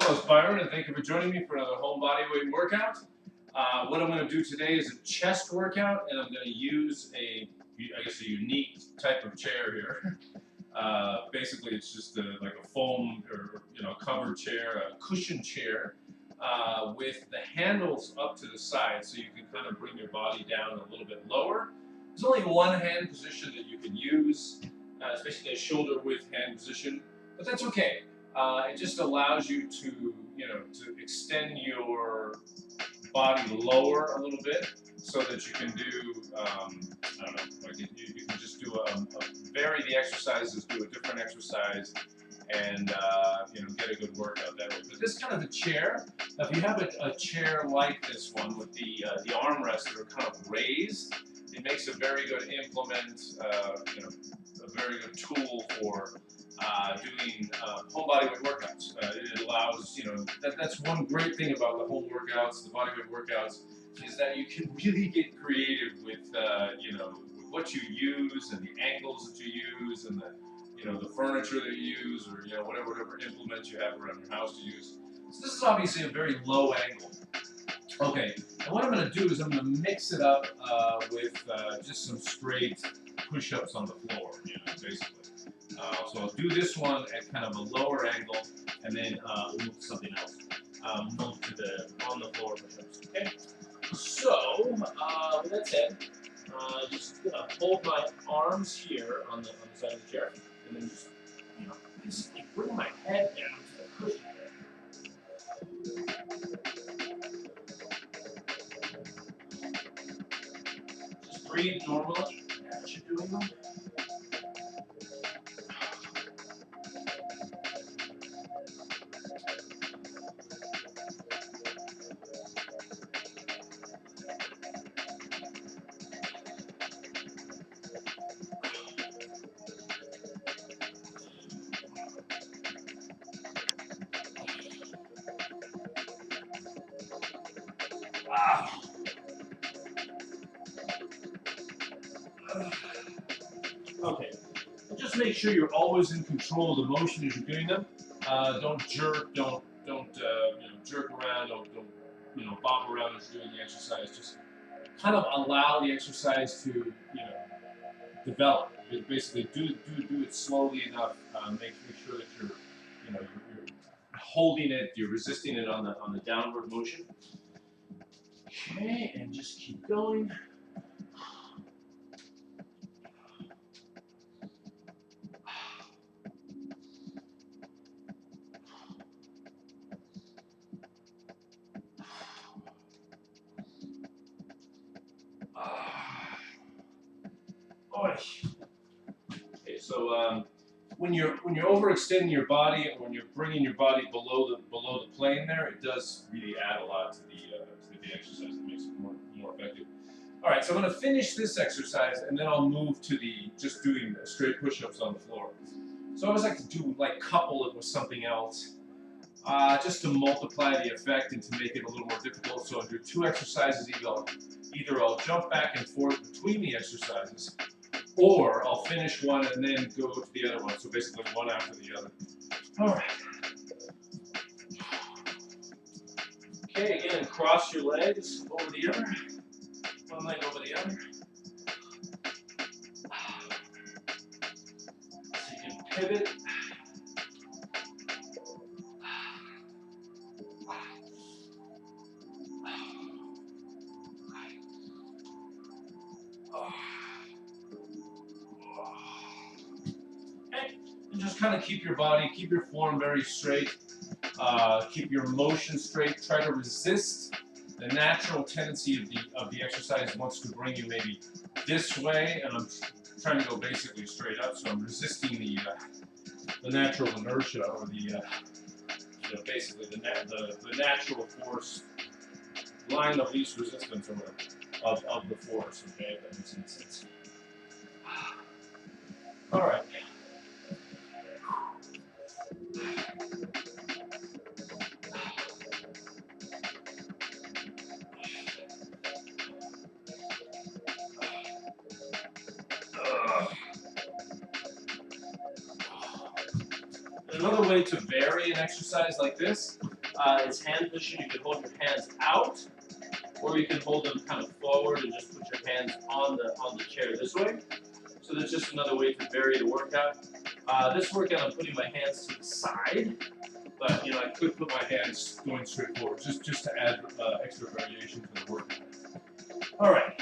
Hello, it's Byron, and thank you for joining me for another home body weight workout. What I'm going to do today is a chest workout, and I'm going to use a unique type of chair here. Basically, it's just like a foam or covered chair, a cushion chair, with the handles up to the side, so you can kind of bring your body down a little bit lower. There's only one hand position that you can use, especially a shoulder width hand position, but that's okay. It just allows you to extend your body lower a little bit, so that you can do, I don't know, like you can just do vary the exercises, do a different exercise, and get a good workout that way. But this kind of a chair, if you have a chair like this one with the armrests that are kind of raised, it makes a very good implement, a very good tool for doing home body weight workouts. It allows, that's one great thing about the home workouts, the body weight workouts, is that you can really get creative with, with what you use and the angles that you use and the furniture that you use, or whatever implements you have around your house to use. So this is obviously a very low angle. Okay, and what I'm going to do is I'm going to mix it up with just some straight push-ups on the floor, basically. So I'll do this one at kind of a lower angle, and then move to something else. Move to the on the floor push-ups. Okay. So with that said, just gonna hold my arms here on the side of the chair, and then just basically bring my head down to the cushion there. Just breathe normally as you're doing them. Wow. Okay, and just make sure you're always in control of the motion as you're doing them. Don't jerk, don't jerk around, don't bob around as you're doing the exercise. Just kind of allow the exercise to develop. Basically, do it slowly enough. Make sure that you're holding it, you're resisting it on the downward motion. Okay, and just keep going. Okay, so when you're overextending your body and when you're bringing your body below the plane there, it does really add a lot to the exercise. It makes it more effective. All right, so I'm going to finish this exercise, and then I'll move to just doing straight push-ups on the floor. So I always like to couple it with something else, just to multiply the effect and to make it a little more difficult. So I'll do two exercises. Either I'll jump back and forth between the exercises, or I'll finish one and then go to the other one. So basically one after the other. All right. Okay, again, cross your legs over the other. One leg over the other. So you can pivot. Okay, and just kind of keep your form very straight. Keep your motion straight. Try to resist the natural tendency of the exercise wants to bring you maybe this way, and I'm trying to go basically straight up. So I'm resisting the natural inertia, or basically the natural force, line of least resistance, or whatever, of the force. Okay, if that makes any sense. All right. Another way to vary an exercise like this is hand position. You can hold your hands out, or you can hold them kind of forward and just put your hands on the chair this way. So that's just another way to vary the workout. This workout, I'm putting my hands to the side, but you know I could put my hands going straight forward, just to add extra variation to the workout. All right,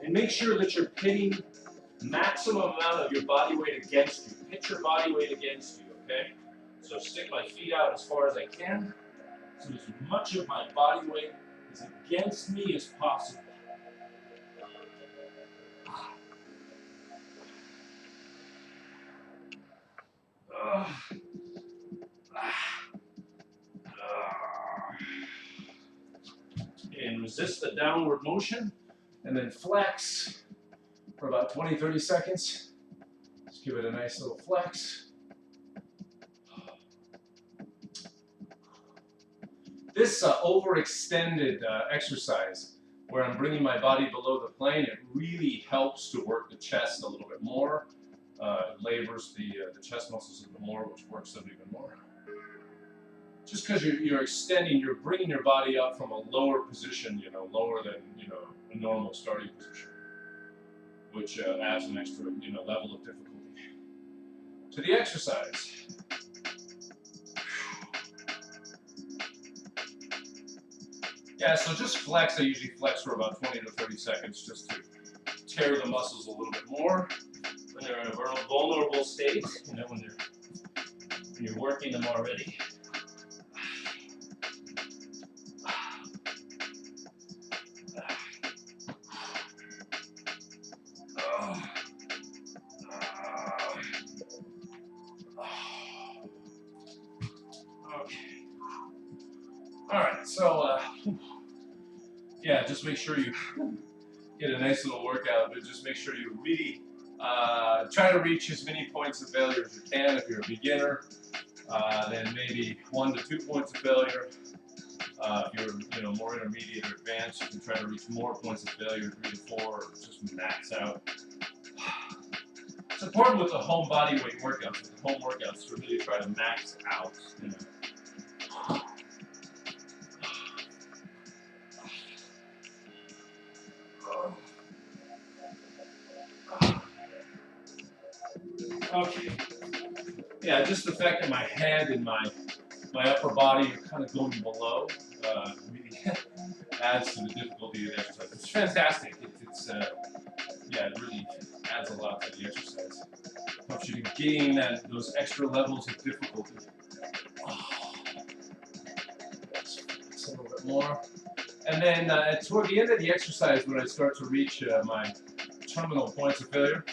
and make sure that you're pitting maximum amount of your body weight against you. Pitch your body weight against you, okay? So stick my feet out as far as I can, so as much of my body weight is against me as possible. And resist the downward motion, and then flex for about 20-30 seconds. Just give it a nice little flex. This overextended exercise, where I'm bringing my body below the plane, it really helps to work the chest a little bit more. It labors the chest muscles a little bit more, which works them even more. Just because you're extending, you're bringing your body up from a lower position, you know, lower than, you know, a normal starting position, which adds an extra, you know, level of difficulty to the exercise. Yeah, so just flex. I usually flex for about 20 to 30 seconds just to tear the muscles a little bit more when they're in a vulnerable state, you know, when you're working them already. Okay. All right, so yeah, just make sure you get a nice little workout, but just make sure you really try to reach as many points of failure as you can. If you're a beginner, then maybe 1 to 2 points of failure. If you're, you know, more intermediate or advanced, you can try to reach more points of failure, 3 to 4, or just max out. It's important with the home body weight workouts, with the home workouts, to really try to max out. You know. Okay. Yeah, just the fact that my head and my upper body are kind of going below really adds to the difficulty of the exercise. It's fantastic. Yeah, it really adds a lot to the exercise. Helps you to gain those extra levels of difficulty. That's a little bit more. And then toward the end of the exercise, when I start to reach my terminal points of failure,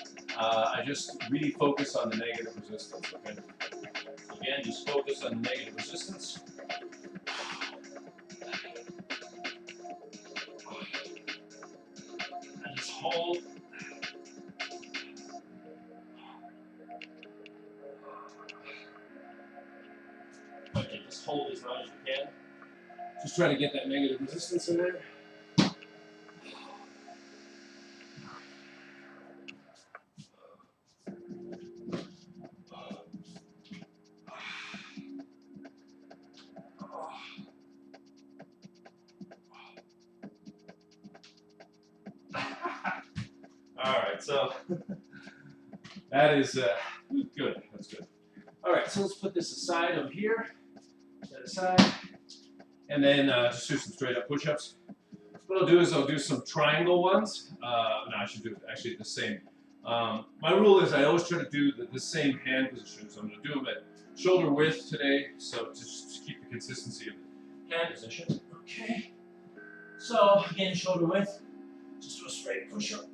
I just really focus on the negative resistance, okay? Again, just focus on the negative resistance. And just hold. Okay, just hold as long as you can. Just try to get that negative resistance in there. Alright, so that is good. That's good. Alright, so let's put this aside over here. Set aside. And then just do some straight up push-ups. What I'll do is I'll do some triangle ones. No, I should do actually the same. My rule is I always try to do the same hand position. So I'm going to do them at shoulder width today. So just to keep the consistency of the hand position. Okay. So again, shoulder width. Just do a straight push-up.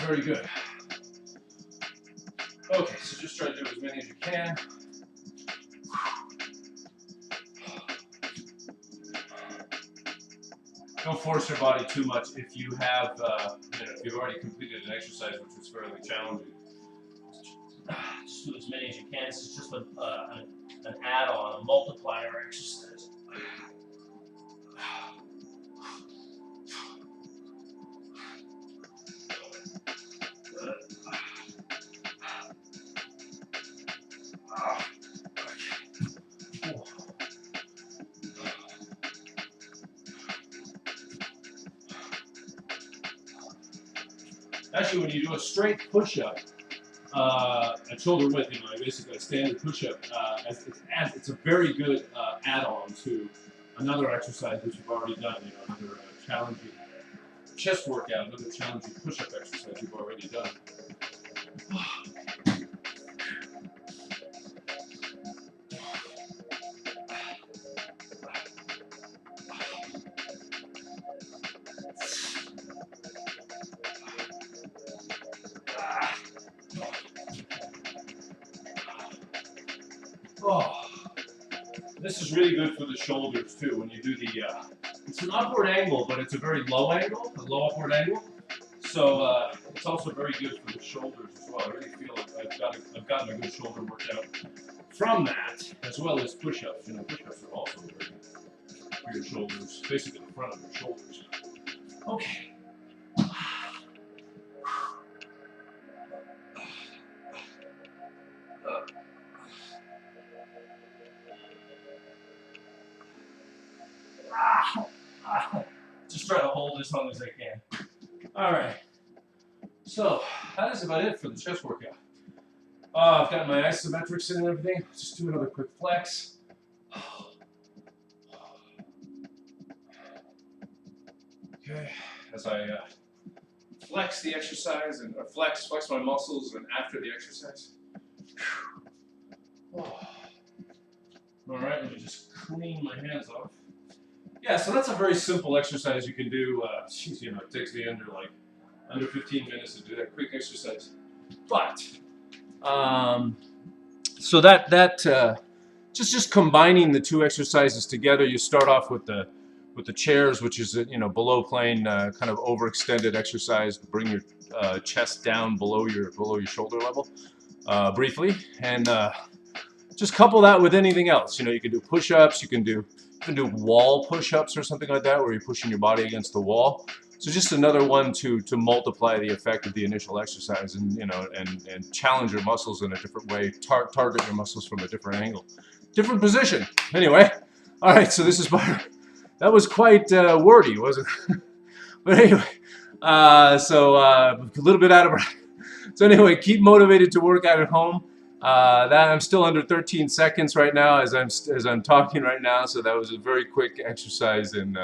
Very good. Okay, so just try to do as many as you can. Don't force your body too much if you have, if you've already completed an exercise which is fairly challenging. Just do as many as you can. This is just an add-on, a multiplier exercise. Actually, when you do a straight push-up at shoulder width, basically a standard push-up, it's a very good add-on to another exercise that you've already done. Another challenging chest workout, another challenging push-up exercise you've already done. Oh, this is really good for the shoulders too. When you do it's an upward angle, but it's a very low angle, a low upward angle. So it's also very good for the shoulders as well. I really feel like I've gotten a good shoulder workout from that, as well as push-ups. Push-ups are also very good for your shoulders, basically the front of your shoulders. Okay. Just try to hold as long as I can. All right. So that is about it for the chest workout. I've got my isometrics in and everything. Just do another quick flex. Okay. As I flex the exercise and flex my muscles, and after the exercise. All right. Let me just clean my hands off. Yeah, so that's a very simple exercise you can do. It takes me under 15 minutes to do that quick exercise. But so just combining the two exercises together. You start off with the chairs, which is below plane, kind of overextended exercise to bring your chest down below your shoulder level briefly, and just couple that with anything else. You can do push-ups. You can do wall push-ups or something like that, where you're pushing your body against the wall. So just another one to multiply the effect of the initial exercise, and and challenge your muscles in a different way, target your muscles from a different angle, different position. Anyway, all right. So this is that was quite wordy, wasn't it? But anyway, a little bit out of breath. So anyway, keep motivated to work out at home. I'm still under 13 seconds right now as I'm talking right now. So that was a very quick exercise, and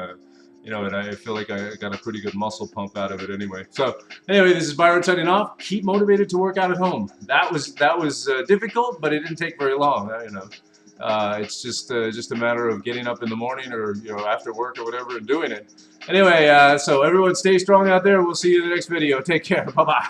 and I feel like I got a pretty good muscle pump out of it anyway. So anyway, this is Byron signing off. Keep motivated to work out at home. That was difficult, but it didn't take very long. It's just a matter of getting up in the morning, or after work or whatever, and doing it. Anyway, so everyone stay strong out there. We'll see you in the next video. Take care. Bye bye.